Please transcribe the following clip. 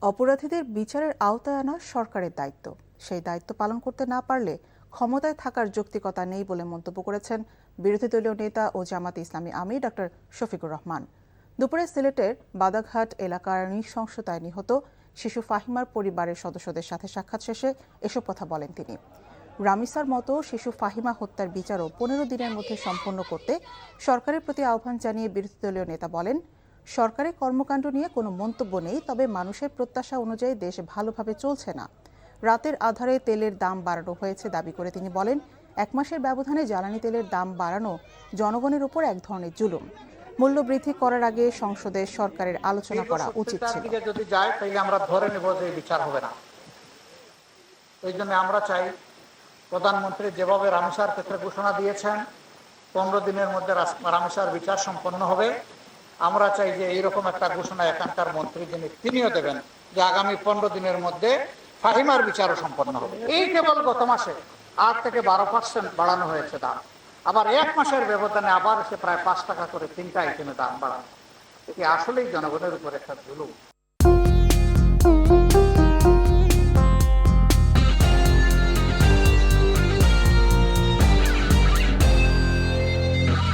অপরাধীদের বিচারের আওতায় আনা সরকারের দায়িত্ব। সেই দায়িত্ব পালন করতে না পারলে ক্ষমতায় থাকার যৌক্তিকতা নেই বলে মন্তব্য করেছেন বিরোধী দলীয় নেতা ও জামায়াতে ইসলামী আমির ডক্টর শফিকুর রহমান। দুপুরে সিলেটের বাদাঘাট এলাকার নৃশংসতায় নিহত শিশু ফাহিমার পরিবারের সদস্যদের সাথে সাক্ষাৎ শেষে এসব কথা বলেন তিনি। রামিসার মতো শিশু ফাহিমা হত্যার বিচারও 15 দিনের মধ্যে সম্পন্ন করতে সরকারের প্রতি আহ্বান জানিয়ে বিরোধী দলীয় নেতা বলেন, সরকারের কর্মকাণ্ড নিয়ে কোনো মন্তব্য নেই, তবে মানুষের প্রত্যাশা অনুযায়ী দেশ ভালোভাবে চলছে না। রাতের আধারে তেলের দাম বাড়ানো হয়েছে দাবি করে তিনি বলেন, 1 মাসের ব্যবধানে জ্বালানি তেলের দাম বাড়ানো জনগণের উপর এক ধরনের জুলুম। মূল্য বৃদ্ধি করার আগে সংসদে সরকারের আলোচনা করা উচিত ছিল। যদি যায় তাহলে আমরা ধরে নেব যে বিচার হবে না। এই জন্য আমরা চাই প্রধানমন্ত্রী যেভাবে রামিসার ক্ষেত্রে ঘোষণা দিয়েছেন 15 দিনের মধ্যে রামিসার বিচার সম্পন্ন হবে, আমরা চাই যে এইরকম একটা ঘোষণা এখানকার মন্ত্রী তিনিও দেবেন যে আগামী 15 দিনের মধ্যে ফাহিমার বিচারও সম্পন্ন হবে। এই কেবল গত মাসে 8 থেকে 12% বাড়ানো হয়েছে দাম, আবার 1 মাসের ব্যবধানে আবার এসে প্রায় 5 টাকা করে 3টা আইটেমে দাম বাড়ানো। এটি আসলেই জনগণের উপর একটা জুলুম।